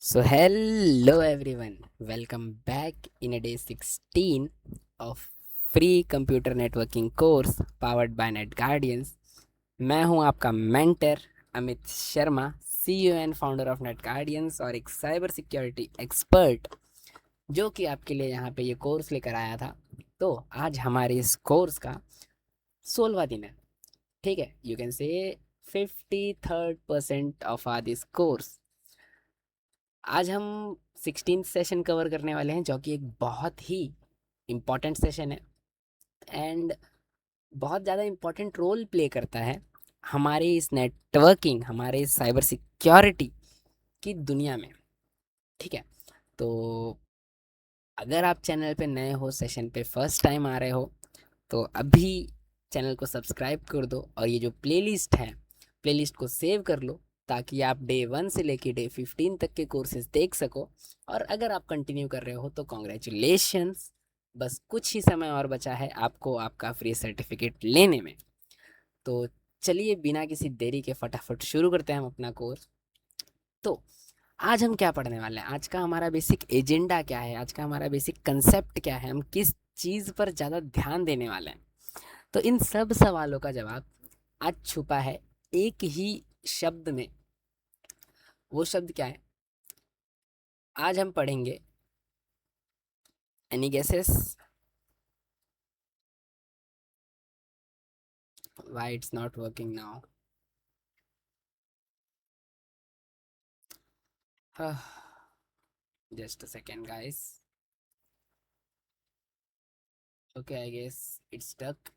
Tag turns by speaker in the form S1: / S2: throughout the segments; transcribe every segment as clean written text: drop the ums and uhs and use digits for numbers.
S1: So, hello everyone, welcome back in a day 16 of free computer networking course powered by Net Guardians. मैं हूं आपका mentor Amit Sharma, CEO and founder of net guardians और एक cyber security expert जो कि आपके लिए यहाँ पे ये कोर्स लेकर आया था। तो आज हमारे इस कोर्स का 16वां दिन है। ठीक है, you can say 53rd% of are this course. आज हम 16th सेशन कवर करने वाले हैं जो कि एक बहुत ही इम्पॉर्टेंट सेशन है एंड बहुत ज़्यादा इम्पॉर्टेंट रोल प्ले करता है हमारे इस नेटवर्किंग, हमारे इस साइबर सिक्योरिटी की दुनिया में। ठीक है, तो अगर आप चैनल पे नए हो, सेशन पे फर्स्ट टाइम आ रहे हो, तो अभी चैनल को सब्सक्राइब कर दो और ये जो प्लेलिस्ट है, प्लेलिस्ट को सेव कर लो ताकि आप डे 1 से लेके डे 15 तक के कोर्सेज देख सको। और अगर आप कंटिन्यू कर रहे हो तो कॉन्ग्रेचुलेशंस, बस कुछ ही समय और बचा है आपको आपका फ्री सर्टिफिकेट लेने में। तो चलिए बिना किसी देरी के फटाफट शुरू करते हैं हम अपना कोर्स। तो आज हम क्या पढ़ने वाले हैं, आज का हमारा बेसिक एजेंडा क्या है, आज का हमारा बेसिक कंसेप्ट क्या है, हम किस चीज़ पर ज़्यादा ध्यान देने वाले हैं। तो इन सब सवालों का जवाब आज छुपा है एक ही शब्द में। वो शब्द क्या है? आज हम पढ़ेंगे, any guesses why it's not working now? Just a second guys. Okay, I guess it's stuck.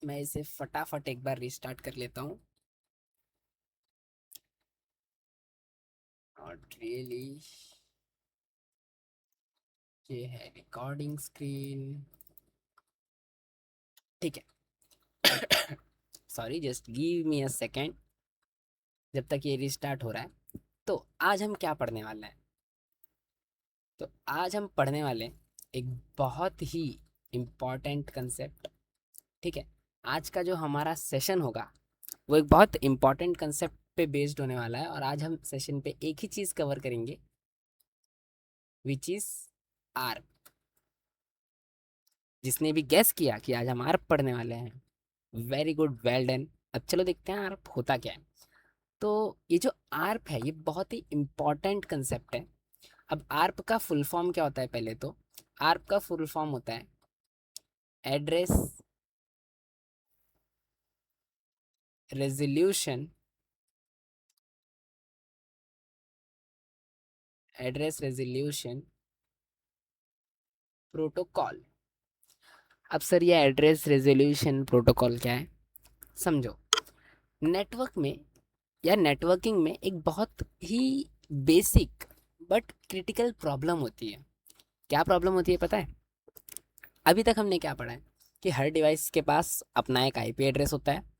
S1: मैं इसे फटाफट एक बार रिस्टार्ट कर लेता हूँ। Not really. ये है रिकॉर्डिंग स्क्रीन। ठीक है, sorry, just give me a second जब तक ये रिस्टार्ट हो रहा है। तो आज हम क्या पढ़ने वाले हैं? तो आज हम पढ़ने वाले हैं एक बहुत ही इम्पॉर्टेंट कंसेप्ट। ठीक है, आज का जो हमारा सेशन होगा वो एक बहुत इम्पॉर्टेंट कंसेप्ट पे बेस्ड होने वाला है और आज हम सेशन पे एक ही चीज़ कवर करेंगे, विच इज़ आर्प। जिसने भी गेस किया कि आज हम आर्प पढ़ने वाले हैं, वेरी गुड, वेल डन। अब चलो देखते हैं आर्प होता क्या है। तो ये जो आर्प है ये बहुत ही इम्पॉर्टेंट कंसेप्ट है। अब आर्प का फुल फॉर्म क्या होता है? पहले तो आर्प का फुल फॉर्म होता है address resolution, address resolution protocol. अब सर ये एड्रेस रेजोल्यूशन प्रोटोकॉल क्या है? समझो, नेटवर्क में या नेटवर्किंग में एक बहुत ही बेसिक बट क्रिटिकल प्रॉब्लम होती है। क्या प्रॉब्लम होती है पता है? अभी तक हमने क्या पढ़ा है कि हर डिवाइस के पास अपना एक आईपी एड्रेस होता है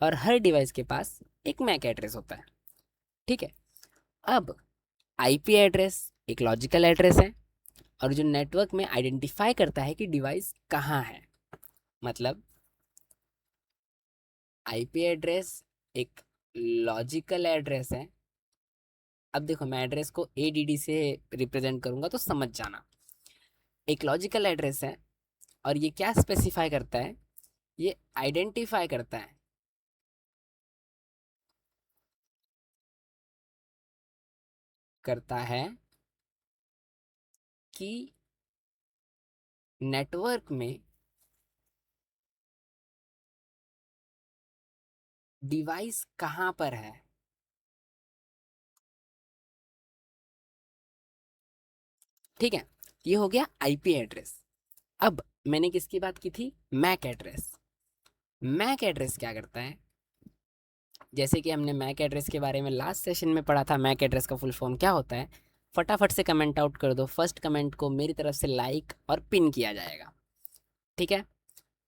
S1: और हर डिवाइस के पास एक मैक एड्रेस होता है। ठीक है, अब आईपी एड्रेस एक लॉजिकल एड्रेस है और जो नेटवर्क में आइडेंटिफाई करता है कि डिवाइस कहाँ है। मतलब आईपी एड्रेस एक लॉजिकल एड्रेस है। अब देखो, मैं एड्रेस को एडीडी से रिप्रेजेंट करूंगा तो समझ जाना। एक लॉजिकल एड्रेस है और ये क्या स्पेसिफाई करता है? ये आइडेंटिफाई करता है कि नेटवर्क में डिवाइस कहाँ पर है। ठीक है, ये हो गया आईपी एड्रेस। अब मैंने किसकी बात की थी? Mac address. मैक एड्रेस क्या करता है? जैसे कि हमने मैक एड्रेस के बारे में लास्ट सेशन में पढ़ा था, मैक एड्रेस का फुल फॉर्म क्या होता है। फटाफट से कमेंट आउट कर दो, फर्स्ट कमेंट को मेरी तरफ से लाइक और पिन किया जाएगा। ठीक है,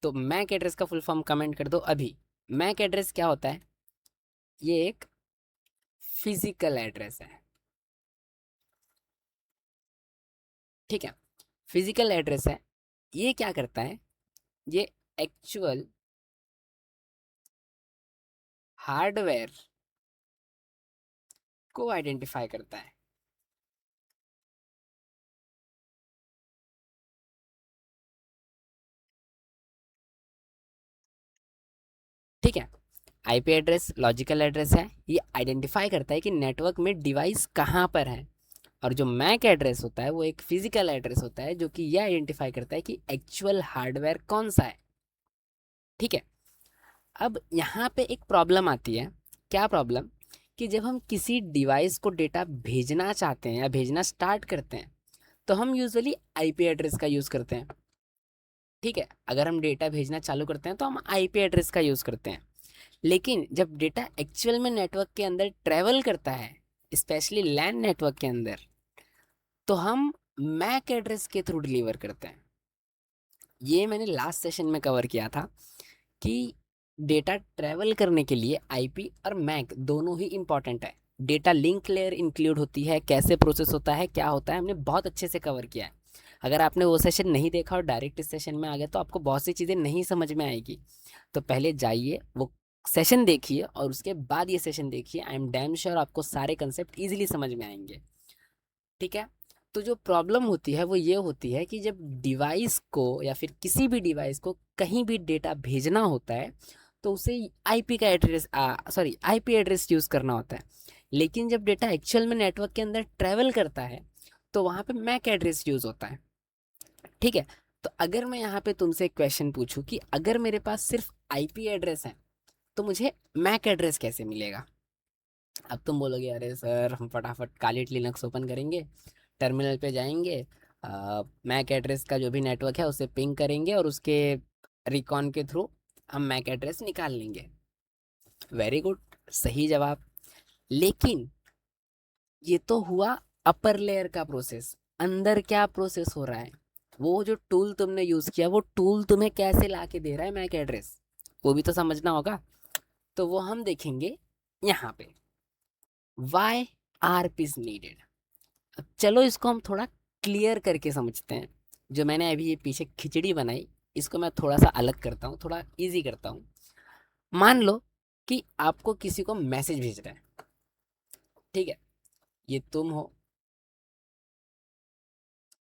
S1: तो मैक एड्रेस का फुल फॉर्म कमेंट कर दो अभी। मैक एड्रेस क्या होता है? ये एक फिजिकल एड्रेस है। ठीक है, फिजिकल एड्रेस है। ये क्या करता है? ये एक्चुअल हार्डवेयर को आइडेंटिफाई करता है। ठीक है, आईपी एड्रेस लॉजिकल एड्रेस है, ये आइडेंटिफाई करता है कि नेटवर्क में डिवाइस कहाँ पर है। और जो मैक एड्रेस होता है वो एक फिजिकल एड्रेस होता है जो कि ये आइडेंटिफाई करता है कि एक्चुअल हार्डवेयर कौन सा है। ठीक है, अब यहाँ पे एक प्रॉब्लम आती है। क्या प्रॉब्लम? कि जब हम किसी डिवाइस को डेटा भेजना चाहते हैं या भेजना स्टार्ट करते हैं तो हम यूजुअली आईपी एड्रेस का यूज़ करते हैं। ठीक है, अगर हम डेटा भेजना चालू करते हैं तो हम आईपी एड्रेस का यूज़ करते हैं। लेकिन जब डेटा एक्चुअल में नेटवर्क के अंदर ट्रेवल करता है, स्पेशली लैन नेटवर्क के अंदर, तो हम मैक एड्रेस के थ्रू डिलीवर करते हैं। ये मैंने लास्ट सेशन में कवर किया था कि डेटा ट्रैवल करने के लिए आईपी और मैक दोनों ही इंपॉर्टेंट है। डेटा लिंक लेयर इंक्लूड होती है, कैसे प्रोसेस होता है, क्या होता है, हमने बहुत अच्छे से कवर किया है। अगर आपने वो सेशन नहीं देखा और डायरेक्ट इस सेशन में आ गए तो आपको बहुत सी चीज़ें नहीं समझ में आएगी। तो पहले जाइए वो सेशन देखिए और उसके बाद ये सेशन देखिए। आई एम डैम श्योर आपको सारे कंसेप्ट इजीली समझ में आएंगे। ठीक है, तो जो प्रॉब्लम होती है वो ये होती है कि जब डिवाइस को या फिर किसी भी डिवाइस को कहीं भी डेटा भेजना होता है तो उसे आईपी का एड्रेस आईपी एड्रेस यूज़ करना होता है। लेकिन जब डेटा एक्चुअल में नेटवर्क के अंदर ट्रैवल करता है तो वहाँ पे मैक एड्रेस यूज़ होता है। ठीक है, तो अगर मैं यहाँ पे तुमसे एक क्वेश्चन पूछूं कि अगर मेरे पास सिर्फ आईपी एड्रेस है तो मुझे मैक एड्रेस कैसे मिलेगा? अब तुम बोलोगे अरे सर हम फटाफट कालिट लिनक्स ओपन करेंगे, टर्मिनल पे जाएंगे, मैक एड्रेस का जो भी नेटवर्क है उसे पिंग करेंगे और उसके रिकॉन के थ्रू हम मैक एड्रेस निकाल लेंगे। वेरी गुड, सही जवाब। लेकिन ये तो हुआ अपर लेयर का प्रोसेस। अंदर क्या प्रोसेस हो रहा है? वो जो टूल तुमने यूज किया वो टूल तुम्हें कैसे ला के दे रहा है मैक एड्रेस, वो भी तो समझना होगा। तो वो हम देखेंगे यहाँ पे। Why ARP is needed. अब चलो इसको हम थोड़ा क्लियर करके समझते हैं। जो मैंने अभी ये पीछे खिचड़ी बनाई इसको मैं थोड़ा सा अलग करता हूँ, थोड़ा इजी करता हूँ। मान लो कि आपको किसी को मैसेज भेजना है। ठीक है, ये तुम हो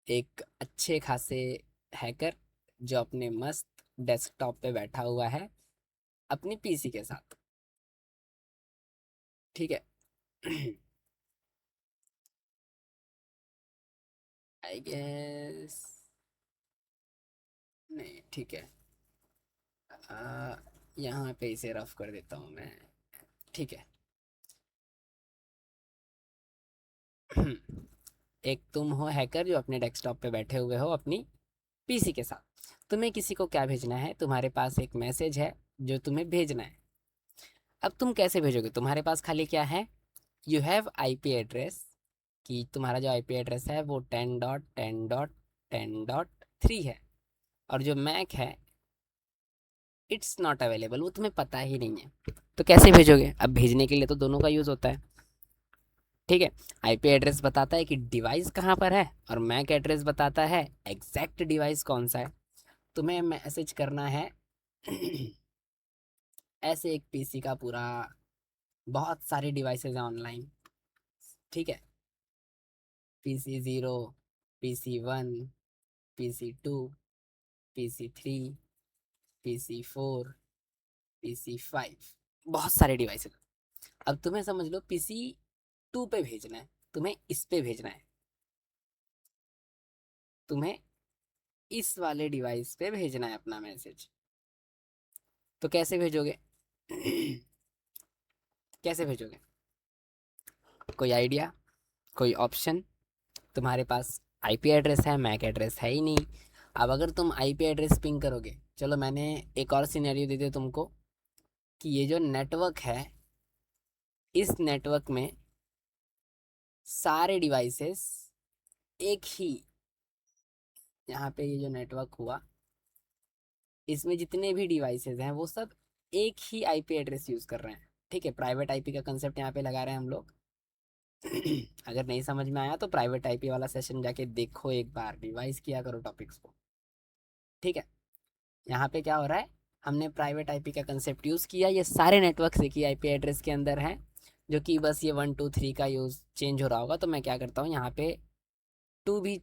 S1: एक अच्छे खासे हैकर जो अपने मस्त डेस्कटॉप पे बैठा हुआ है अपनी पीसी के साथ। ठीक है, आई गेस नहीं, ठीक है, यहाँ पे इसे रफ कर देता हूँ मैं। ठीक है, एक तुम हो हैकर जो अपने डेस्कटॉप पे बैठे हुए हो अपनी पीसी के साथ। तुम्हें किसी को क्या भेजना है? तुम्हारे पास एक मैसेज है जो तुम्हें भेजना है। अब तुम कैसे भेजोगे? तुम्हारे पास खाली क्या है? यू हैव आईपी एड्रेस, कि तुम्हारा जो आईपी एड्रेस है वो 10.10.10.3 है। और जो मैक है इट्स नॉट अवेलेबल, वो तुम्हें पता ही नहीं है। तो कैसे भेजोगे? अब भेजने के लिए तो दोनों का यूज़ होता है। ठीक है, आईपी एड्रेस बताता है कि डिवाइस कहाँ पर है और मैक एड्रेस बताता है एग्जैक्ट डिवाइस कौन सा है। तुम्हें मैसेज करना है ऐसे एक पीसी का पूरा, बहुत सारे डिवाइसेस हैं ऑनलाइन। ठीक है, PC 0, PC 1, PC 2, PC 3, PC 4, PC 5, बहुत सारे डिवाइसेस। अब तुम्हें समझ लो पीसी 2 पे भेजना है, तुम्हें इस पे भेजना है, तुम्हें इस वाले डिवाइस पे भेजना है अपना मैसेज। तो कैसे भेजोगे? कैसे भेजोगे? कोई आइडिया, कोई ऑप्शन? तुम्हारे पास आईपी एड्रेस है, मैक एड्रेस है ही नहीं। अब अगर तुम आईपी एड्रेस पिंग करोगे, चलो मैंने एक और सिनेरियो दे दिया तुमको कि ये जो नेटवर्क है इस नेटवर्क में सारे डिवाइसेस एक ही, यहाँ पे ये जो नेटवर्क हुआ इसमें जितने भी डिवाइसेस हैं वो सब एक ही आईपी एड्रेस यूज़ कर रहे हैं। ठीक है, प्राइवेट आईपी का कंसेप्ट यहाँ पे लगा रहे हैं हम लोग। अगर नहीं समझ में आया तो प्राइवेट आईपी वाला सेशन जाके देखो, एक बार रिवाइज किया करो टॉपिक्स को। ठीक है, यहाँ पे क्या हो रहा है, हमने प्राइवेट आईपी का कंसेप्ट यूज़ किया, ये सारे नेटवर्क एक ही आईपी एड्रेस के अंदर हैं। जो कि बस ये 1 2 3 का यूज चेंज हो रहा होगा, तो मैं क्या करता हूँ यहाँ पे 2 भी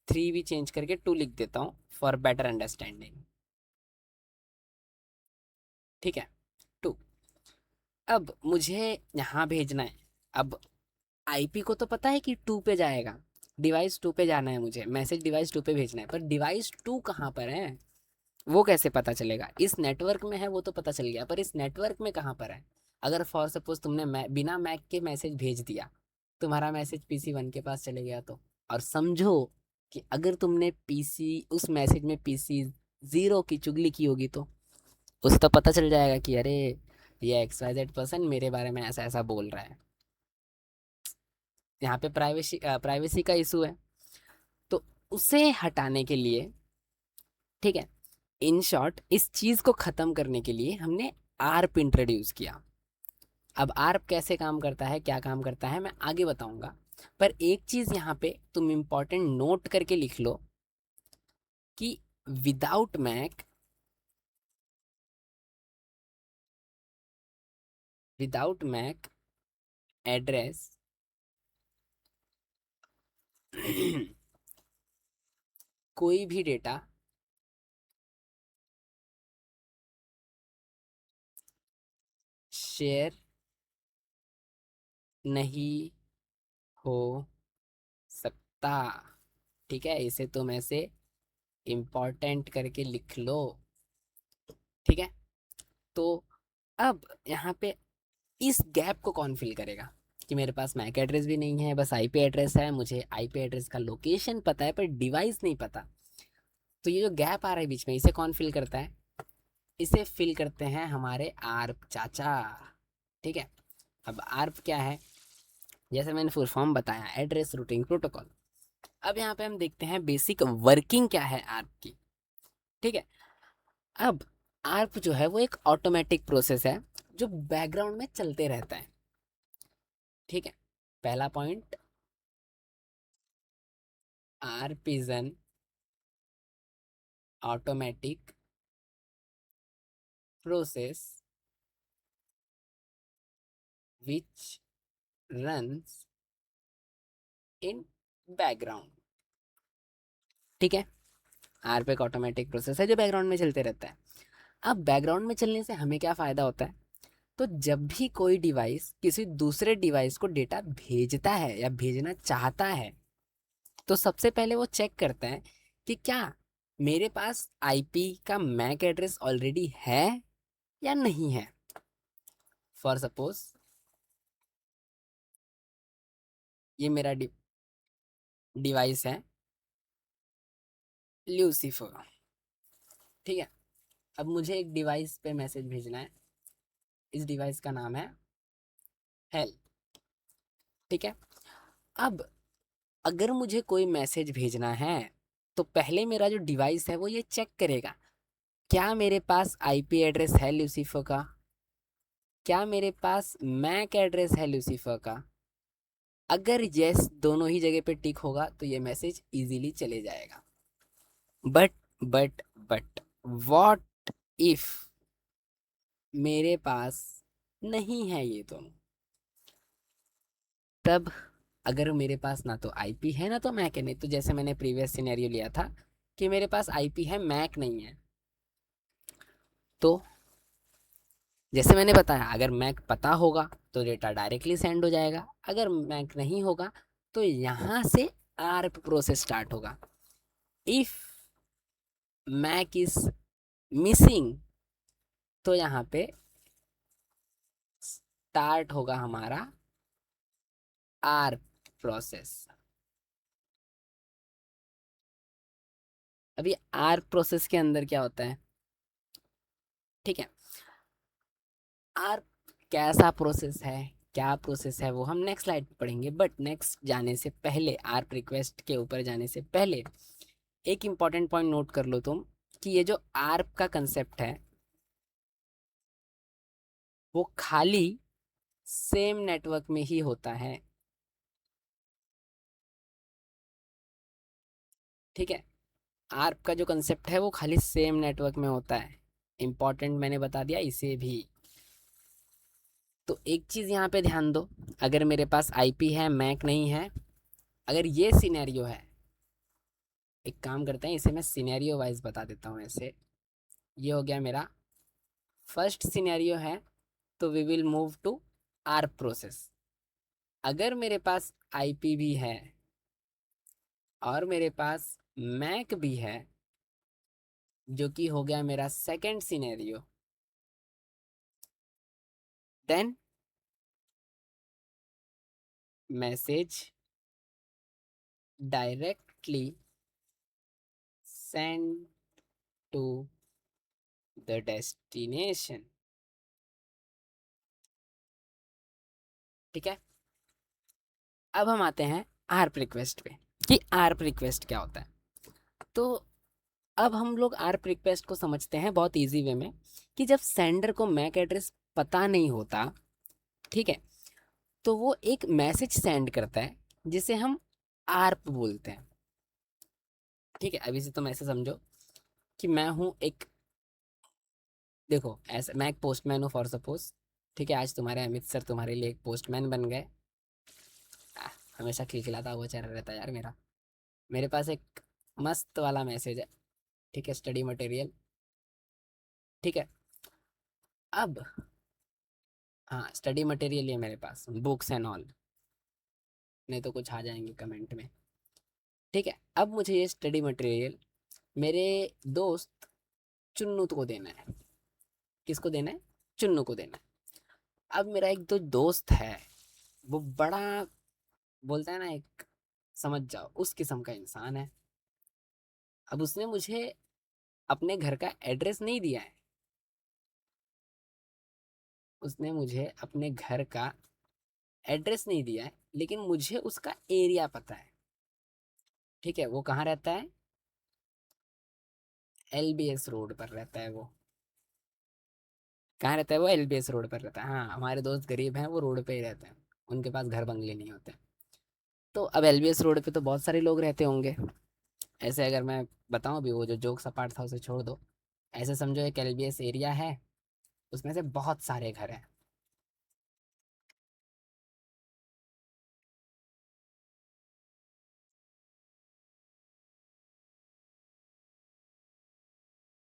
S1: 3 भी चेंज करके 2 लिख देता हूँ फॉर बेटर अंडरस्टैंडिंग। ठीक है, 2। अब मुझे यहाँ भेजना है। अब आईपी को तो पता है कि 2 पे जाएगा, डिवाइस 2 पे जाना है, मुझे मैसेज डिवाइस 2 पे भेजना है, पर डिवाइस 2 कहाँ पर है वो कैसे पता चलेगा? इस नेटवर्क में है वो तो पता चल गया, पर इस नेटवर्क में कहाँ पर है? अगर फॉर सपोज तुमने बिना मैक के मैसेज भेज दिया, तुम्हारा मैसेज PC 1 के पास चले गया तो, और समझो कि अगर तुमने पीसी उस मैसेज में PC 0 की चुगली की होगी, तो उसे तो पता चल जाएगा कि अरे ये XYZ पर्सन मेरे बारे में ऐसा ऐसा बोल रहा है। यहाँ पे प्राइवेसी का इशू है, तो उसे हटाने के लिए, ठीक है, इन शॉर्ट इस चीज को खत्म करने के लिए हमने आर्प इंट्रोड्यूस किया। अब आर्प कैसे काम करता है, क्या काम करता है, मैं आगे बताऊंगा। पर एक चीज यहाँ पे तुम इंपॉर्टेंट नोट करके लिख लो कि without MAC, without MAC address कोई भी डेटा शेयर नहीं हो सकता। ठीक है, इसे तुम ऐसे इम्पोर्टेंट करके लिख लो। ठीक है, तो अब यहाँ पे इस गैप को कौन फिल करेगा कि मेरे पास मैक एड्रेस भी नहीं है, बस आईपी एड्रेस है, मुझे आईपी एड्रेस का लोकेशन पता है पर डिवाइस नहीं पता। तो ये जो गैप आ रहा है बीच में, इसे कौन फिल करता है? इसे फिल करते हैं हमारे आर्प चाचा। ठीक है, अब आर्प क्या है? जैसे मैंने फुल फॉर्म बताया, एड्रेस रूटिंग प्रोटोकॉल। अब यहाँ पे हम देखते हैं बेसिक वर्किंग क्या है आर्प की। ठीक है, अब आर्प जो है वो एक ऑटोमेटिक प्रोसेस है जो बैकग्राउंड में चलते रहता है। ठीक है, पहला point, ARP is an automatic process which runs in background. ठीक है, आर्प एक ऑटोमेटिक प्रोसेस है जो बैकग्राउंड में चलते रहता है। अब बैकग्राउंड में चलने से हमें क्या फ़ायदा होता है? तो जब भी कोई डिवाइस किसी दूसरे डिवाइस को डेटा भेजता है या भेजना चाहता है, तो सबसे पहले वो चेक करता है कि क्या मेरे पास आईपी का मैक एड्रेस ऑलरेडी है या नहीं है। फॉर सपोज ये मेरा डिवाइस है ल्यूसीफर। ठीक है, अब मुझे एक डिवाइस पे मैसेज भेजना है, इस डिवाइस का नाम है हेल्प। ठीक है, अब अगर मुझे कोई मैसेज भेजना है, तो पहले मेरा जो डिवाइस है वो ये चेक करेगा, क्या मेरे पास आईपी एड्रेस है ल्यूसीफर का, क्या मेरे पास मैक एड्रेस है ल्यूसीफर का। अगर यस दोनों ही जगह पे टिक होगा तो ये मैसेज इजीली चले जाएगा। बट बट व्हाट इफ मेरे पास नहीं है ये दोनों? तब अगर मेरे पास ना तो आईपी है ना तो मैक है, नहीं तो जैसे मैंने प्रीवियस सिनेरियो लिया था कि मेरे पास आईपी है मैक नहीं है, तो जैसे मैंने बताया अगर मैक पता होगा तो डेटा डायरेक्टली सेंड हो जाएगा, अगर मैक नहीं होगा तो यहाँ से आर्प प्रोसेस स्टार्ट होगा। इफ मैक इज मिसिंग, तो यहाँ पे स्टार्ट होगा हमारा आर्प प्रोसेस। अभी आर्प प्रोसेस के अंदर क्या होता है? ठीक है, आर्प कैसा प्रोसेस है, क्या प्रोसेस है, वो हम नेक्स्ट स्लाइड पे पढ़ेंगे। बट नेक्स्ट जाने से पहले, आर्प रिक्वेस्ट के ऊपर जाने से पहले एक इंपॉर्टेंट पॉइंट नोट कर लो तुम, कि ये जो आर्प का कंसेप्ट है वो खाली सेम नेटवर्क में ही होता है। ठीक है, आर्प का जो कंसेप्ट है वो खाली सेम नेटवर्क में होता है। इंपॉर्टेंट मैंने बता दिया इसे भी। तो एक चीज़ यहाँ पे ध्यान दो, अगर मेरे पास आईपी है, मैक नहीं है, अगर ये सिनेरियो है, एक काम करते हैं, इसे मैं सिनेरियो वाइज बता देता हूँ ऐसे। ये हो गया मेरा फर्स्ट सिनेरियो है, तो we will move to our process. अगर मेरे पास आईपी भी है और मेरे पास मैक भी है, जो कि हो गया मेरा second scenario, then message directly send to the destination. ठीक है, अब हम आते हैं आर्प रिक्वेस्ट पे कि आर्प रिक्वेस्ट क्या होता है। तो अब हम लोग आर्प रिक्वेस्ट को समझते हैं बहुत इजी वे में, कि जब सेंडर को मैक एड्रेस पता नहीं होता, ठीक है, तो वो एक मैसेज सेंड करता है जिसे हम आर्प बोलते हैं। ठीक है, अभी से तुम ऐसे समझो कि मैं हूँ एक, देखो ऐसा, मैं एक पोस्टमैन हूँ फॉर सपोज। ठीक है, आज तुम्हारे अमित सर तुम्हारे लिए एक पोस्टमैन बन गए। हमेशा खिलखिलाता हुआ चेहरा रहता है यार मेरा। मेरे पास एक मस्त वाला मैसेज है, ठीक है, स्टडी मटेरियल। ठीक है, अब हाँ, स्टडी मटेरियल है मेरे पास, बुक्स एंड ऑल, नहीं तो कुछ आ जाएंगे कमेंट में। ठीक है, अब मुझे ये स्टडी मटेरियल मेरे दोस्त चुन्नू को देना है। किसको देना है? चुन्नू को देना है। अब मेरा एक दो दोस्त है, वो बड़ा, बोलता है ना, एक, समझ जाओ उस किस्म का इंसान है। अब उसने मुझे अपने घर का एड्रेस नहीं दिया है, उसने मुझे अपने घर का एड्रेस नहीं दिया है, लेकिन मुझे उसका एरिया पता है। ठीक है, वो कहाँ रहता है? एलबीएस रोड पर रहता है वो। कहाँ रहता है वो? एलबीएस रोड पर रहता है। हाँ, हमारे दोस्त गरीब हैं, वो रोड पे ही रहते हैं, उनके पास घर बंगले नहीं होते। तो अब एलबीएस रोड पे तो बहुत सारे लोग रहते होंगे। ऐसे अगर मैं बताऊं भी, वो जो जोक सपाट था उसे छोड़ दो, ऐसे समझो एक एलबीएस एरिया है, उसमें से बहुत सारे घर हैं।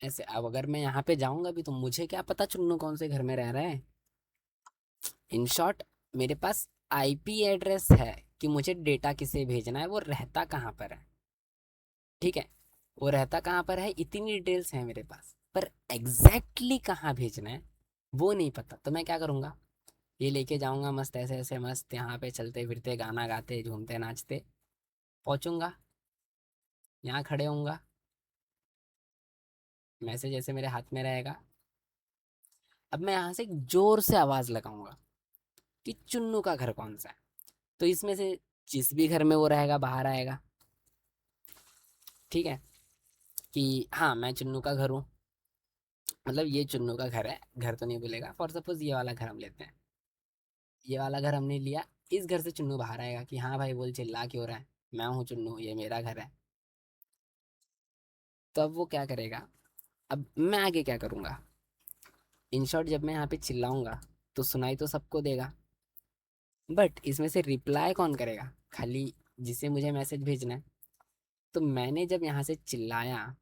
S1: ऐसे अब अगर मैं यहाँ पे जाऊंगा भी, तो मुझे क्या पता चुन्नू कौन से घर में रह रहा है। इन शॉर्ट, मेरे पास आईपी एड्रेस है कि मुझे डेटा किसे भेजना है, वो रहता कहाँ पर है। ठीक है, वो रहता कहाँ पर है, इतनी डिटेल्स है मेरे पास, पर एग्जैक्टली कहाँ भेजना है वो नहीं पता। तो मैं क्या करूँगा, ये लेके जाऊँगा मस्त, ऐसे ऐसे मस्त यहाँ पे चलते फिरते गाना गाते झूमते नाचते पहुँचूंगा, यहाँ खड़े होऊंगा, मैसेज ऐसे मेरे हाथ में रहेगा। अब मैं यहाँ से जोर से आवाज़ लगाऊंगा कि चुन्नू का घर कौन सा है। तो इसमें से जिस भी घर में वो रहेगा बाहर आएगा। ठीक है, कि हाँ मैं चुन्नू का घर हूँ, मतलब ये चुन्नू का घर है, घर तो नहीं बोलेगा, फॉर सपोज ये वाला घर हम लेते हैं, ये वाला घर हमने लिया, इस घर से चुन्नू बाहर आएगा कि हाँ भाई बोल, चिल्ला क्यों रहा है, मैं हूँ चुन्नू, ये मेरा घर है। तो अब वो क्या करेगा, अब मैं आगे क्या करूँगा, इन शॉर्ट जब मैं यहाँ पे चिल्लाऊंगा तो सुनाई तो सबको देगा, बट इसमें से रिप्लाई कौन करेगा? खाली जिसे मुझे मैसेज भेजना है। तो मैंने जब यहाँ से चिल्लाया,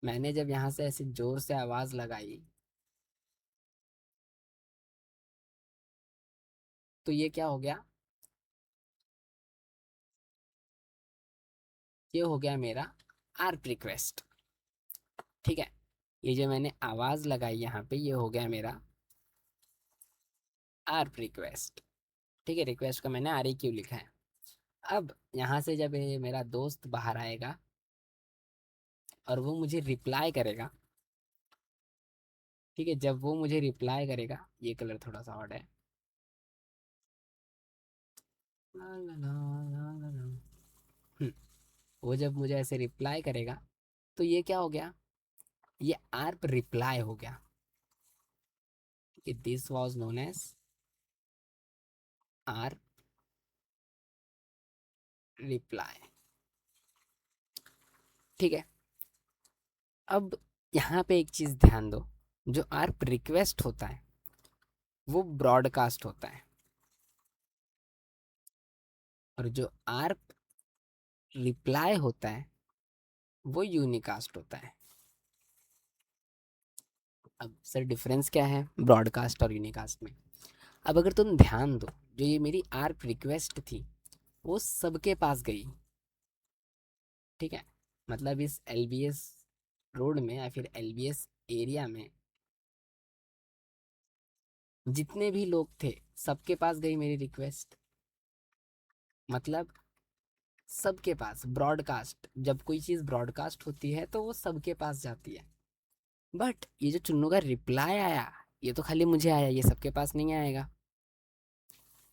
S1: मैंने जब यहाँ से ऐसे जोर से आवाज लगाई, तो ये क्या हो गया, ये हो गया मेरा आर्प रिक्वेस्ट। ठीक है, ये जो मैंने आवाज लगाई यहाँ पे, ये हो गया मेरा आर्प रिक्वेस्ट। ठीक है, रिक्वेस्ट का मैंने आर ई क्यू लिखा है। अब यहाँ से जब ये मेरा दोस्त बाहर आएगा और वो मुझे रिप्लाई करेगा, ठीक है, जब वो मुझे रिप्लाई करेगा, ये कलर थोड़ा सा ऑड है, ला ला ला ला ला ला। हम्म, वो जब मुझे ऐसे रिप्लाई करेगा, तो ये क्या हो गया, ये आर्प रिप्लाई हो गया। This was known as ARP reply. ठीक है, अब यहाँ पे एक चीज ध्यान दो, जो आर्प रिक्वेस्ट होता है वो ब्रॉडकास्ट होता है, और जो आर्प रिप्लाई होता है वो यूनिकास्ट होता है। अब सर डिफरेंस क्या है ब्रॉडकास्ट और यूनिकास्ट में? अब अगर तुम ध्यान दो, जो ये मेरी आर्प रिक्वेस्ट थी वो सबके पास गई, ठीक है? मतलब इस एलबीएस रोड में या फिर एलबीएस एरिया में जितने भी लोग थे सबके पास गई मेरी रिक्वेस्ट। मतलब सबके पास ब्रॉडकास्ट, जब कोई चीज़ ब्रॉडकास्ट होती है तो वो सबके पास जाती है। बट ये जो चुन्नू का रिप्लाई आया, ये तो खाली मुझे आया, ये सबके पास नहीं आएगा।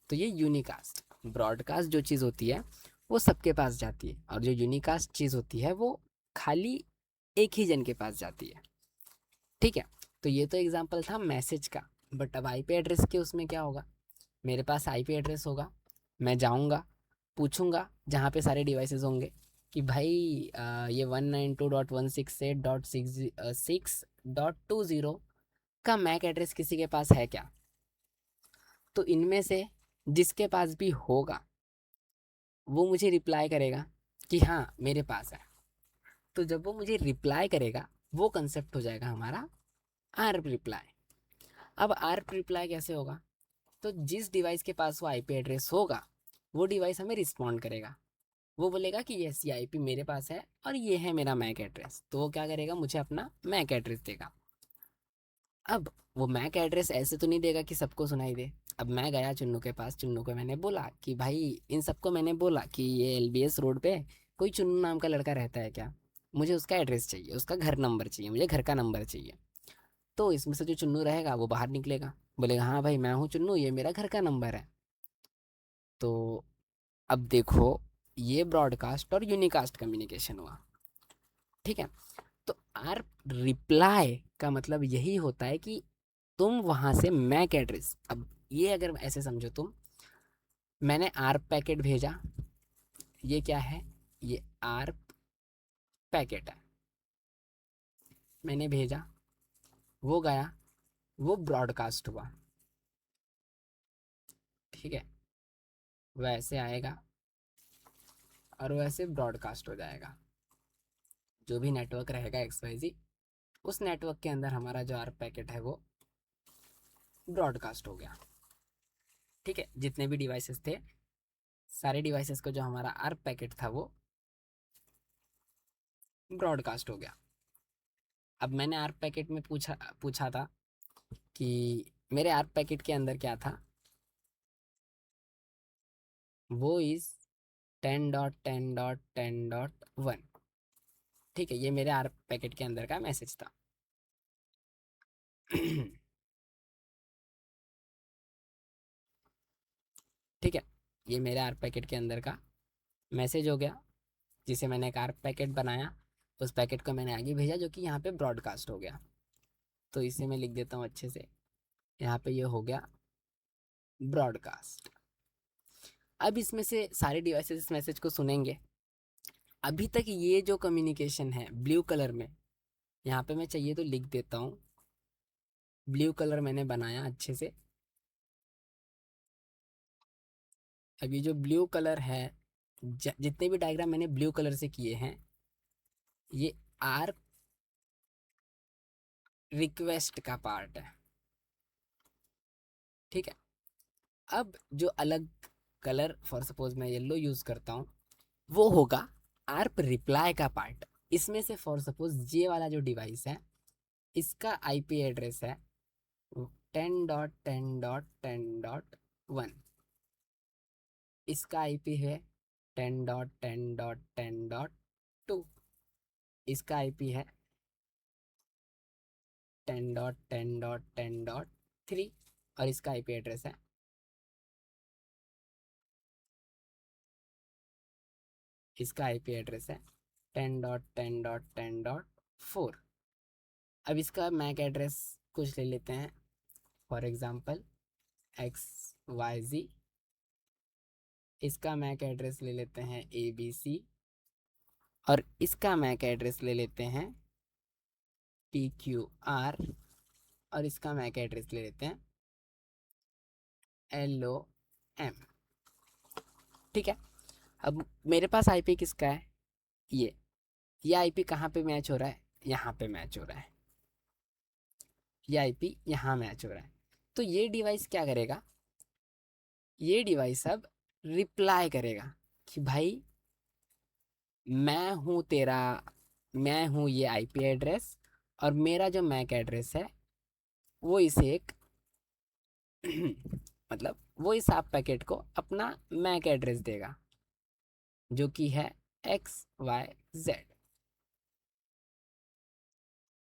S1: तो ये यूनिकास्ट, ब्रॉडकास्ट जो चीज़ होती है वो सबके पास जाती है, और जो यूनिकास्ट चीज़ होती है वो खाली एक ही जन के पास जाती है, ठीक है? तो ये तो एग्जांपल था मैसेज का। बट अब आईपी एड्रेस के उसमें क्या होगा? मेरे पास आईपी एड्रेस होगा, मैं जाऊंगा पूछूंगा जहाँ पे सारे डिवाइसेस होंगे कि भाई ये 192.168.6.20 का मैक एड्रेस किसी के पास है क्या? तो इनमें से जिसके पास भी होगा वो मुझे रिप्लाई करेगा कि हाँ मेरे पास है। तो जब वो मुझे रिप्लाई करेगा वो कंसेप्ट हो जाएगा हमारा आर्प रिप्लाई। अब आर्प रिप्लाई कैसे होगा? तो जिस डिवाइस के पास वो आईपी एड्रेस होगा वो डिवाइस हमें रिस्पॉन्ड करेगा, वो बोलेगा कि यस ये आईपी मेरे पास है और ये है मेरा मैक एड्रेस। तो वो क्या करेगा, मुझे अपना मैक एड्रेस देगा। अब वो मैक एड्रेस ऐसे तो नहीं देगा कि सबको सुनाई दे। अब मैं गया चुन्नू के पास, चुन्नू को मैंने बोला कि भाई इन सबको मैंने बोला कि ये एलबीएस रोड पे कोई चुन्नू नाम का लड़का रहता है क्या, मुझे उसका एड्रेस चाहिए, उसका घर नंबर चाहिए, मुझे घर का नंबर चाहिए। तो इसमें से जो चुन्नू रहेगा वो बाहर निकलेगा, बोलेगा हाँ भाई मैं हूँ चुन्नू, ये मेरा घर का नंबर है। तो अब देखो, ये ब्रॉडकास्ट और यूनिकास्ट कम्युनिकेशन हुआ, ठीक है? तो आर रिप्लाई का मतलब यही होता है कि तुम वहां से मैक एड्रेस, अब ये अगर ऐसे समझो तुम, मैंने आर्प पैकेट भेजा, ये क्या है, ये आर्प पैकेट है, मैंने भेजा, वो गया, वो ब्रॉडकास्ट हुआ, ठीक है? वैसे आएगा और वैसे ब्रॉडकास्ट हो जाएगा। जो भी नेटवर्क रहेगा XYZ, उस नेटवर्क के अंदर हमारा जो आर्प पैकेट है वो ब्रॉडकास्ट हो गया, ठीक है? जितने भी डिवाइसेस थे, सारे डिवाइसेस को जो हमारा आर्प पैकेट था वो ब्रॉडकास्ट हो गया। अब मैंने आर्प पैकेट में पूछा पूछा था कि मेरे आर्प पैकेट के अंदर क्या था, वो इस 10.10.10.1, ठीक है? ये मेरे आर्प पैकेट के अंदर का मैसेज था। ठीक है, ये मेरे आर्प पैकेट के अंदर का मैसेज हो गया, जिसे मैंने एक आर्प पैकेट बनाया, उस पैकेट को मैंने आगे भेजा जो कि यहाँ पे ब्रॉडकास्ट हो गया। तो इसे मैं लिख देता हूँ अच्छे से, यहाँ पे ये हो गया ब्रॉडकास्ट। अब इसमें से सारे डिवाइसेस इस मैसेज को सुनेंगे। अभी तक ये जो कम्युनिकेशन है ब्लू कलर में, यहाँ पे मैं चाहिए तो लिख देता हूँ, ब्लू कलर मैंने बनाया अच्छे से। अब ये जो ब्लू कलर है, जितने भी डायग्राम मैंने ब्लू कलर से किए हैं, ये आर रिक्वेस्ट का पार्ट है, ठीक है? अब जो अलग कलर, फॉर सपोज मैं येलो यूज करता हूँ, वो होगा आर्प रिप्लाई का पार्ट। इसमें से फॉर सपोज ये वाला जो डिवाइस है, इसका आईपी एड्रेस है 10.10.10.1, इसका आईपी है 10.10.10.2, इसका आईपी है 10.10.10.3, और इसका आईपी एड्रेस है, इसका आईपी एड्रेस है 10.10.10.4। अब इसका मैक एड्रेस कुछ ले लेते हैं, फॉर एग्जांपल XYZ, इसका मैक एड्रेस ले लेते हैं ABC, और इसका मैक एड्रेस ले लेते हैं PQR, और इसका मैक एड्रेस ले लेते हैं LOM। ठीक है, अब मेरे पास आईपी किसका है, ये आईपी कहाँ पे मैच हो रहा है, यहाँ पे मैच हो रहा है, ये आईपी यहाँ मैच हो रहा है। तो ये डिवाइस क्या करेगा, ये डिवाइस अब रिप्लाई करेगा कि भाई मैं हूँ ये आईपी एड्रेस, और मेरा जो मैक एड्रेस है वो इसे एक मतलब वो इस आप पैकेट को अपना मैक एड्रेस देगा जो कि है XYZ।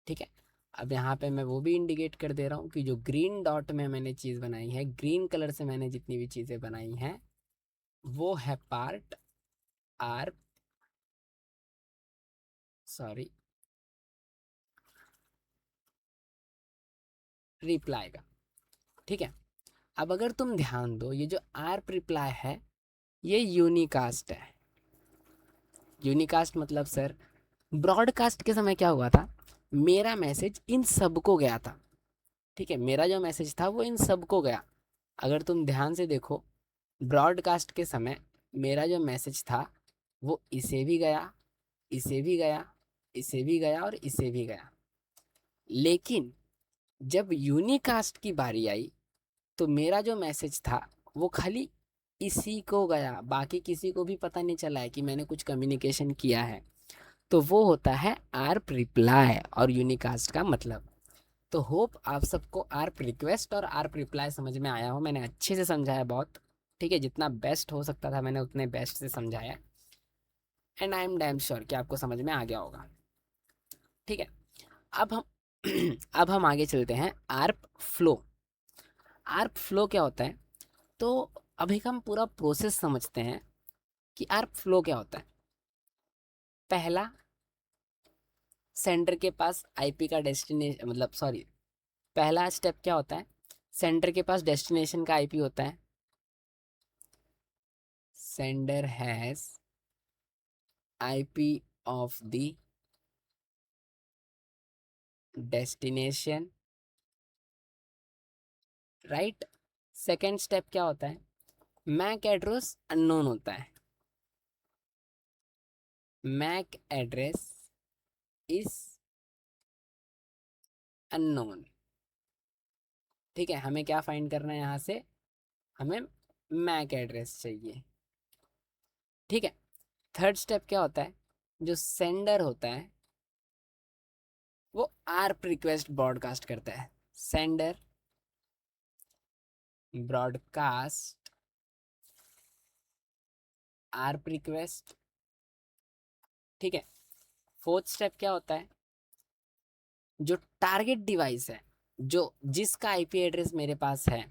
S1: ठीक है, अब यहाँ पे मैं वो भी इंडिकेट कर दे रहा हूँ कि जो ग्रीन डॉट में मैंने चीज़ बनाई है, ग्रीन कलर से मैंने जितनी भी चीज़ें बनाई हैं वो है पार्ट आर सॉरी रिप्लाई का। ठीक है, अब अगर तुम ध्यान दो, ये जो आर रिप्लाई है ये यूनिकास्ट है। यूनिकास्ट मतलब सर, ब्रॉडकास्ट के समय क्या हुआ था, मेरा मैसेज इन सबको गया था। ठीक है, मेरा जो मैसेज था वो इन सबको गया। अगर तुम ध्यान से देखो, ब्रॉडकास्ट के समय मेरा जो मैसेज था वो इसे भी गया, इसे भी गया, इसे भी गया और इसे भी गया। लेकिन जब यूनिकास्ट की बारी आई तो मेरा जो मैसेज था वो खाली इसी को गया, बाकी किसी को भी पता नहीं चला है कि मैंने कुछ कम्युनिकेशन किया है। तो वो होता है आर्प रिप्लाई और यूनिकास्ट का मतलब। तो होप आप सबको आर्प रिक्वेस्ट और आर्प रिप्लाई समझ में आया हो, मैंने अच्छे से समझाया बहुत। ठीक है, जितना बेस्ट हो सकता था मैंने उतने बेस्ट से समझाया, and I am damn sure कि आपको समझ में आ गया होगा। ठीक है, अब हम अब हम आगे चलते हैं आर्प फ्लो। आर्प फ्लो क्या होता है, तो अभी हम पूरा प्रोसेस समझते हैं कि आर्प फ्लो क्या होता है। पहला, सेंडर के पास आईपी का डेस्टिनेशन मतलब सॉरी पहला स्टेप क्या होता है, सेंडर के पास डेस्टिनेशन का आईपी होता है। Sender has IP of the destination, right. Second step क्या होता है, मैक एड्रेस अननोन होता है। MAC address is unknown. ठीक है, हमें क्या फाइंड करना है यहाँ से, हमें मैक एड्रेस चाहिए। ठीक है, थर्ड स्टेप क्या होता है, जो सेंडर होता है वो आर्प रिक्वेस्ट ब्रॉडकास्ट करता है। Sender broadcast ARP request. ठीक है, फोर्थ स्टेप क्या होता है, जो टारगेट डिवाइस है, जो जिसका आईपी एड्रेस मेरे पास है,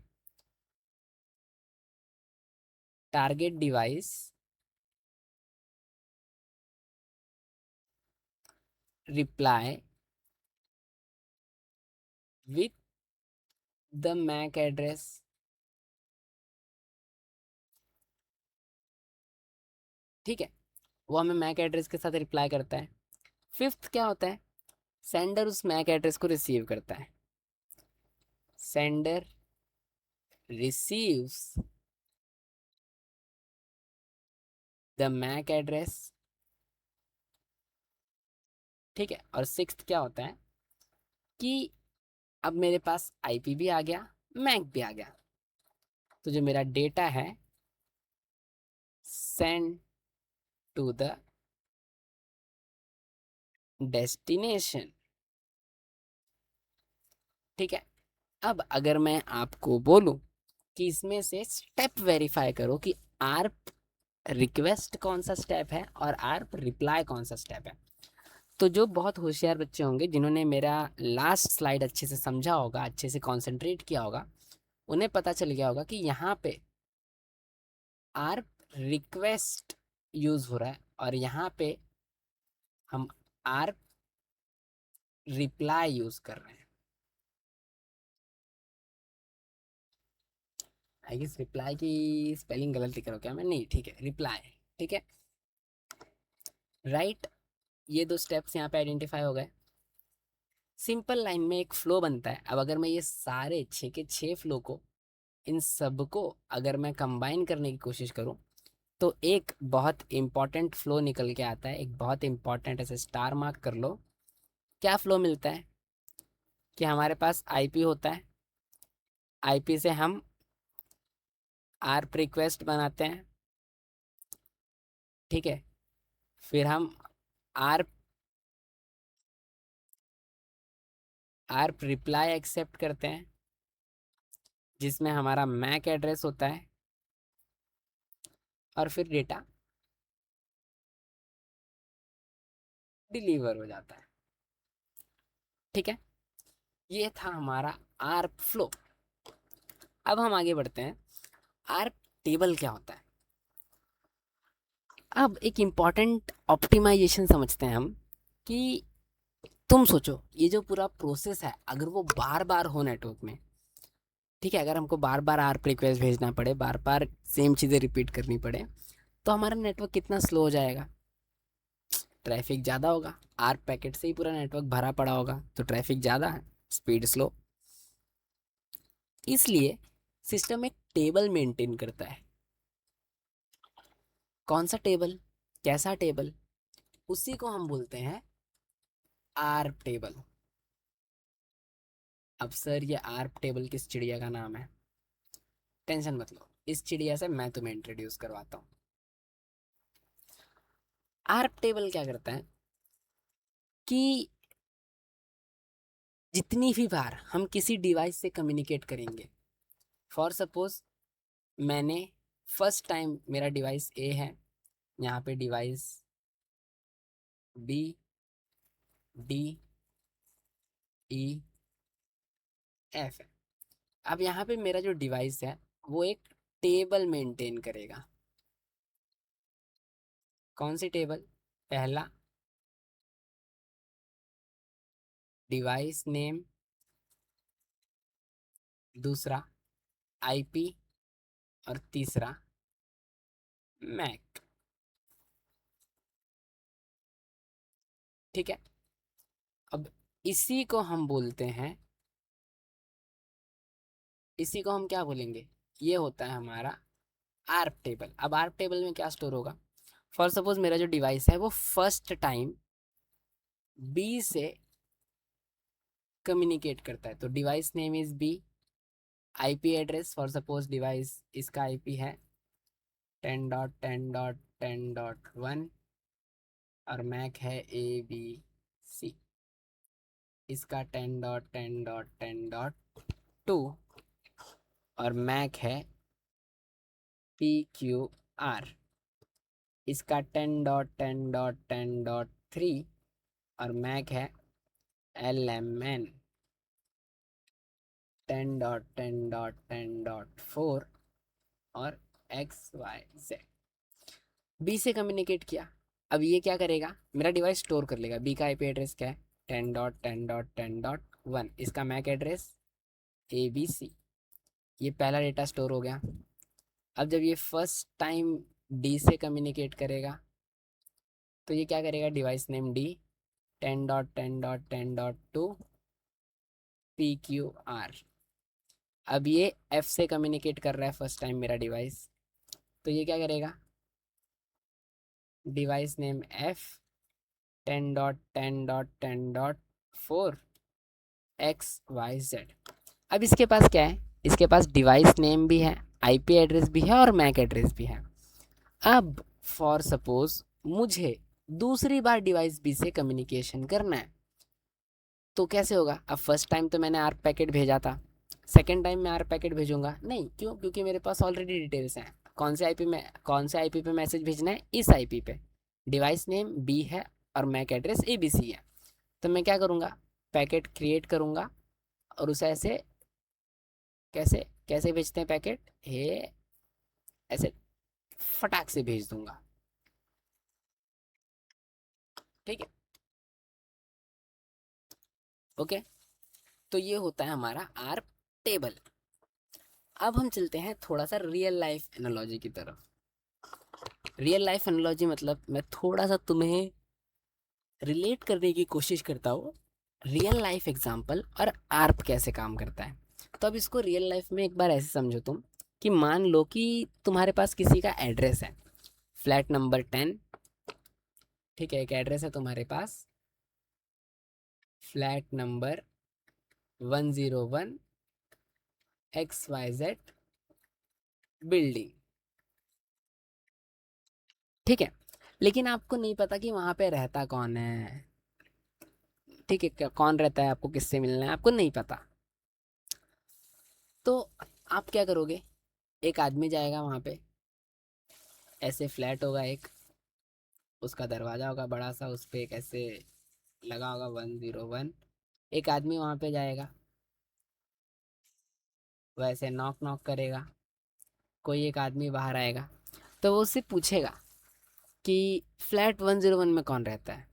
S1: target device reply with the MAC address. ठीक है, वो हमें मैक एड्रेस के साथ रिप्लाई करता है। फिफ्थ क्या होता है, सेंडर उस मैक एड्रेस को रिसीव करता है। Sender receives the MAC address. ठीक है, और सिक्स्थ क्या होता है कि अब मेरे पास आईपी भी आ गया, मैक भी आ गया, तो जो मेरा डेटा है सेंड टू द डेस्टिनेशन। ठीक है, अब अगर मैं आपको बोलूं कि इसमें से स्टेप वेरीफाई करो कि आर्प रिक्वेस्ट कौन सा स्टेप है और आर्प रिप्लाई कौन सा स्टेप है, तो जो बहुत होशियार बच्चे होंगे जिन्होंने मेरा लास्ट स्लाइड अच्छे से समझा होगा, अच्छे से कॉन्सेंट्रेट किया होगा, उन्हें पता चल गया होगा कि यहाँ पे आर्प रिक्वेस्ट यूज हो रहा है और यहाँ पे हम आर्प रिप्लाई यूज कर रहे हैं। आई गेस रिप्लाई की स्पेलिंग गलत लिख रहा हूँ क्या मैं, नहीं ठीक है, रिप्लाई। ठीक है, राइट। ये दो स्टेप्स यहाँ पे आइडेंटिफाई हो गए। सिंपल लाइन में एक फ्लो बनता है। अब अगर मैं ये सारे 6 के 6 फ्लो को, इन सबको अगर मैं कंबाइन करने की कोशिश करूं, तो एक बहुत इंपॉर्टेंट फ्लो निकल के आता है। एक बहुत इंपॉर्टेंट, ऐसे स्टार मार्क कर लो। क्या फ्लो मिलता है कि हमारे पास आईपी होता है, आईपी से हम आरप रिक्वेस्ट बनाते हैं, ठीक है। फिर हम आरप आरप रिप्लाई एक्सेप्ट करते हैं, जिसमें हमारा मैक एड्रेस होता है, और फिर डेटा डिलीवर हो जाता है, ठीक है। ये था हमारा आरप फ्लो। अब हम आगे बढ़ते हैं। आरप टेबल क्या होता है? अब एक इम्पॉर्टेंट ऑप्टिमाइजेशन समझते हैं हम, कि तुम सोचो ये जो पूरा प्रोसेस है, अगर वो बार बार हो नेटवर्क में, ठीक है, अगर हमको बार बार आरप रिक्वेस्ट भेजना पड़े, बार बार सेम चीज़ें रिपीट करनी पड़े, तो हमारा नेटवर्क कितना स्लो हो जाएगा। ट्रैफिक ज़्यादा होगा, आरप पैकेट से ही पूरा नेटवर्क भरा पड़ा होगा, तो ट्रैफिक ज़्यादा है, स्पीड स्लो। इसलिए सिस्टम एक टेबल मेंटेन करता है। कौन सा टेबल, कैसा टेबल? उसी को हम बोलते हैं आर्प टेबल। अब सर ये आर्प टेबल किस चिड़िया का नाम है? टेंशन मत लो, इस चिड़िया से मैं तुम्हें इंट्रोड्यूस करवाता हूँ। आर्प टेबल क्या करता है कि जितनी भी बार हम किसी डिवाइस से कम्युनिकेट करेंगे, फॉर सपोज मैंने फर्स्ट टाइम, मेरा डिवाइस ए है, यहाँ पे डिवाइस बी, डी, ई, एफ है। अब यहाँ पे मेरा जो डिवाइस है वो एक टेबल मेंटेन करेगा। कौन सी टेबल? पहला डिवाइस नेम, दूसरा आईपी, और तीसरा मैक, ठीक है। अब इसी को हम बोलते हैं, इसी को हम क्या बोलेंगे? ये होता है हमारा आर्प टेबल। अब आर्प टेबल में क्या स्टोर होगा? फॉर सपोज मेरा जो डिवाइस है वो फर्स्ट टाइम बी से कम्युनिकेट करता है, तो device name is B, IP address, for suppose device इसका आईपी है 10.10.10.1, और मैक है ABC, इसका 10.10.10.2, और मैक है PQR, इसका 10.10.10.3, और मैक है LMN 10.10.10.4, और XYZ। बी से कम्युनिकेट किया। अब ये क्या करेगा? मेरा डिवाइस स्टोर कर लेगा। बी का आईपी एड्रेस क्या है? 10.10.10.1, इसका मैक एड्रेस ABC। ये पहला डेटा स्टोर हो गया। अब जब ये फर्स्ट टाइम डी से कम्युनिकेट करेगा, तो ये क्या करेगा? Device name D, 10.10.10.2, PQR। अब ये एफ से कम्युनिकेट कर रहा है फर्स्ट टाइम मेरा डिवाइस, तो ये क्या करेगा? Device name F, 10.10.10.4, XYZ। अब इसके पास क्या है? इसके पास डिवाइस नेम भी है, आईपी एड्रेस भी है, और मैक एड्रेस भी है। अब फॉर सपोज मुझे दूसरी बार डिवाइस बी से कम्युनिकेशन करना है, तो कैसे होगा? अब फर्स्ट टाइम तो मैंने आर पैकेट भेजा था, सेकेंड टाइम मैं आर पैकेट भेजूंगा नहीं। क्यों? क्योंकि मेरे पास ऑलरेडी डिटेल्स हैं। कौन से आईपी पे मैसेज भेजना है? इस आईपी पे। डिवाइस नेम बी है और मैक एड्रेस ABC है। तो मैं क्या करूँगा? पैकेट क्रिएट करूँगा, और उसे ऐसे, कैसे कैसे भेजते हैं पैकेट, ये ऐसे फटाक से भेज दूंगा, ठीक है। ओके, तो ये होता है हमारा आर टेबल। अब हम चलते हैं थोड़ा सा रियल लाइफ एनालॉजी की तरफ। रियल लाइफ एनालॉजी मतलब मैं थोड़ा सा तुम्हें रिलेट करने की कोशिश करता हूँ रियल लाइफ एग्जांपल और आर्प कैसे काम करता है। तो अब इसको रियल लाइफ में एक बार ऐसे समझो तुम, कि मान लो कि तुम्हारे पास किसी का एड्रेस है, फ्लैट नंबर 10। ठीक है, एक एड्रेस है तुम्हारे पास, फ्लैट नंबर 101 XYZ बिल्डिंग। ठीक है, लेकिन आपको नहीं पता कि वहां पे रहता कौन है। ठीक है, कौन रहता है, आपको किससे मिलना है, आपको नहीं पता। तो आप क्या करोगे, एक आदमी जाएगा वहां पे, ऐसे फ्लैट होगा एक, उसका दरवाजा होगा बड़ा सा, उस पे एक ऐसे लगा होगा 101। एक आदमी वहां पे जाएगा, वैसे नॉक नॉक करेगा, कोई एक आदमी बाहर आएगा, तो वो उससे पूछेगा कि फ्लैट 101 में कौन रहता है,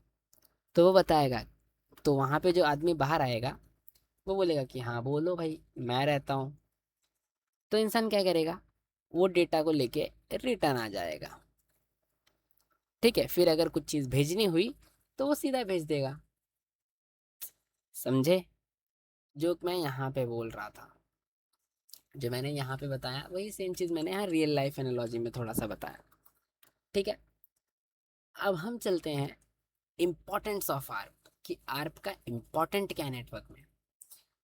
S1: तो वो बताएगा। तो वहां पे जो आदमी बाहर आएगा वो बोलेगा कि हाँ बोलो भाई, मैं रहता हूँ। तो इंसान क्या करेगा, वो डेटा को लेके रिटर्न आ जाएगा। ठीक है, फिर अगर कुछ चीज़ भेजनी हुई तो वो सीधा भेज देगा। समझे जो मैं यहाँ पे बोल रहा था, जो मैंने यहाँ पे बताया वही सेम चीज़ मैंने यहाँ रियल लाइफ एनालॉजी में थोड़ा सा बताया। ठीक है, अब हम चलते हैं इम्पोर्टेंस ऑफ आर्प, कि आर्प का इम्पोर्टेंट क्या है नेटवर्क में।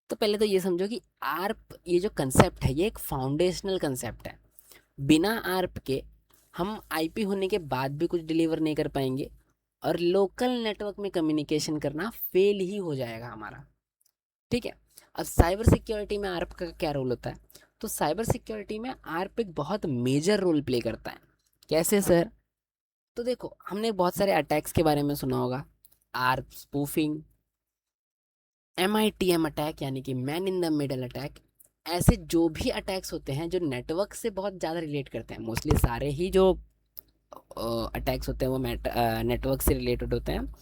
S1: तो पहले तो ये समझो कि आर्प ये जो कंसेप्ट है ये एक फाउंडेशनल कंसेप्ट है। बिना आर्प के हम आईपी होने के बाद भी कुछ डिलीवर नहीं कर पाएंगे, और लोकल नेटवर्क में कम्युनिकेशन करना फेल ही हो जाएगा हमारा। ठीक है, अब साइबर सिक्योरिटी में आर्प का क्या रोल होता है। तो साइबर सिक्योरिटी में आर्प एक बहुत मेजर रोल प्ले करता है। कैसे सर। तो देखो, हमने बहुत सारे अटैक्स के बारे में सुना होगा, आर्प स्पूफिंग, MITM अटैक यानी कि man in the middle attack. ऐसे जो भी अटैक्स होते हैं जो नेटवर्क से बहुत ज़्यादा रिलेट करते हैं, मोस्टली सारे ही जो अटैक्स होते हैं वो नेटवर्क से रिलेटेड होते हैं,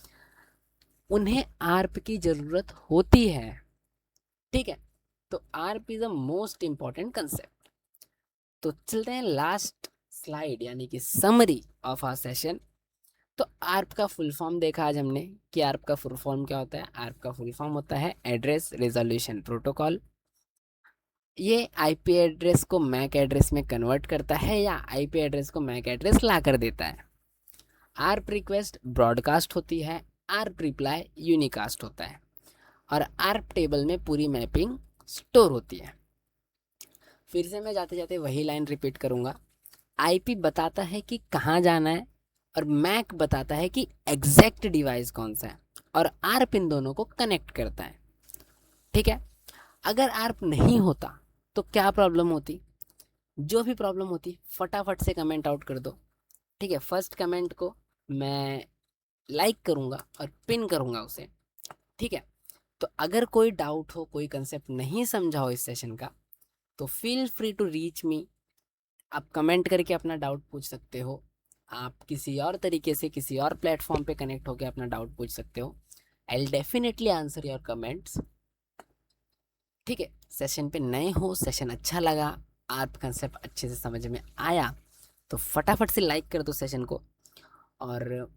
S1: उन्हें आर्प की ज़रूरत होती है। ठीक है, तो ARP is a most important concept. तो चलते हैं लास्ट स्लाइड यानी कि समरी ऑफ आवर सेशन। तो आर्प का फुल फॉर्म देखा आज हमने कि आर्प का फुल फॉर्म क्या होता है। आर्प का फुल फॉर्म होता है एड्रेस रिजोल्यूशन प्रोटोकॉल। ये आईपी एड्रेस को मैक एड्रेस में कन्वर्ट करता है या आईपी एड्रेस को मैक एड्रेस ला कर देता है। आर्प रिक्वेस्ट ब्रॉडकास्ट होती है, आर्प रिप्लाई यूनिकास्ट होता है, और आर्प टेबल में पूरी मैपिंग स्टोर होती है। फिर से मैं जाते जाते वही लाइन रिपीट करूंगा। आईपी बताता है कि कहाँ जाना है, और मैक बताता है कि एग्जैक्ट डिवाइस कौन सा है, और आर्प इन दोनों को कनेक्ट करता है। ठीक है, अगर आर्प नहीं होता तो क्या प्रॉब्लम होती। जो भी प्रॉब्लम होती फटाफट से कमेंट आउट कर दो। ठीक है, फर्स्ट कमेंट को मैं लाइक करूंगा और पिन करूंगा उसे। ठीक है, तो अगर कोई डाउट हो, कोई कंसेप्ट नहीं समझा हो इस सेशन का, तो feel free to reach me. आप कमेंट करके अपना डाउट पूछ सकते हो। आप किसी और तरीके से किसी और प्लेटफॉर्म पे कनेक्ट होकर अपना डाउट पूछ सकते हो। I will definitely answer your comments. ठीक है, सेशन पे नए हो, सेशन अच्छा लगा, आप कंसेप्ट अच्छे से समझ में आया, तो फटाफट से लाइक कर दो सेशन को, और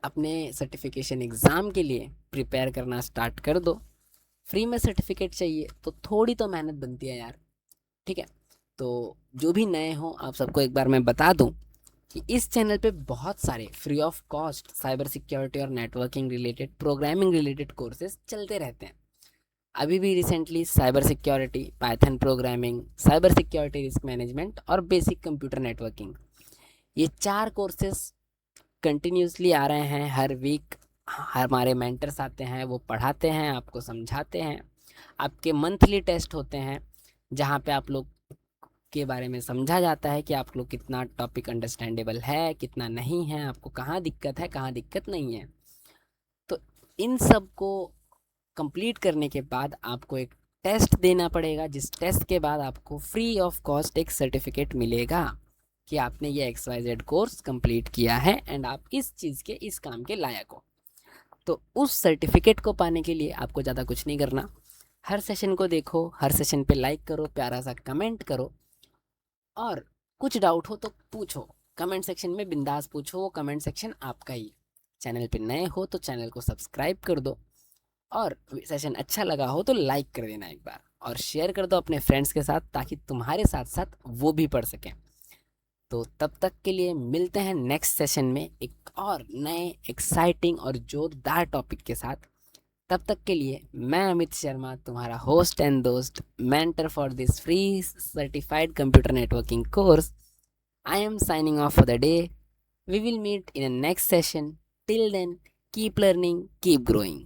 S1: अपने सर्टिफिकेशन एग्ज़ाम के लिए प्रिपेयर करना स्टार्ट कर दो। फ्री में सर्टिफिकेट चाहिए तो थोड़ी तो मेहनत बनती है यार। ठीक है, तो जो भी नए हो आप सबको एक बार मैं बता दूं कि इस चैनल पे बहुत सारे free of cost cyber security और networking related, programming related courses चलते रहते हैं। अभी भी recently cyber security, Python programming, cyber security risk management और बेसिक कंप्यूटर नेटवर्किंग, ये 4 कोर्सेज कंटिन्यूसली आ रहे हैं हर वीक। हमारे मेंटर्स आते हैं, वो पढ़ाते हैं, आपको समझाते हैं। आपके मंथली टेस्ट होते हैं जहाँ पे आप लोग के बारे में समझा जाता है कि आप लोग कितना टॉपिक अंडरस्टैंडेबल है, कितना नहीं है, आपको कहाँ दिक्कत है, कहाँ दिक्कत नहीं है। तो इन सब को कंप्लीट करने के बाद आपको एक टेस्ट देना पड़ेगा, जिस टेस्ट के बाद आपको फ्री ऑफ कॉस्ट एक सर्टिफिकेट मिलेगा कि आपने ये XYZ कोर्स कंप्लीट किया है एंड आप इस चीज़ के, इस काम के लायक हो। तो उस सर्टिफिकेट को पाने के लिए आपको ज़्यादा कुछ नहीं करना। हर सेशन को देखो, हर सेशन पे लाइक करो, प्यारा सा कमेंट करो, और कुछ डाउट हो तो पूछो कमेंट सेक्शन में, बिंदास पूछो, वो कमेंट सेक्शन आपका ही। चैनल पे नए हो तो चैनल को सब्सक्राइब कर दो, और सेशन अच्छा लगा हो तो लाइक कर देना एक बार, और शेयर कर दो अपने फ्रेंड्स के साथ, ताकि तुम्हारे साथ साथ वो भी पढ़ सकें। तो तब तक के लिए मिलते हैं नेक्स्ट सेशन में एक और नए एक्साइटिंग और जोरदार टॉपिक के साथ। तब तक के लिए मैं अमित शर्मा, तुम्हारा होस्ट एंड दोस्त, mentor for this free certified computer networking course, I am signing off for the day. We will meet in a next session. Till then, keep learning, keep growing.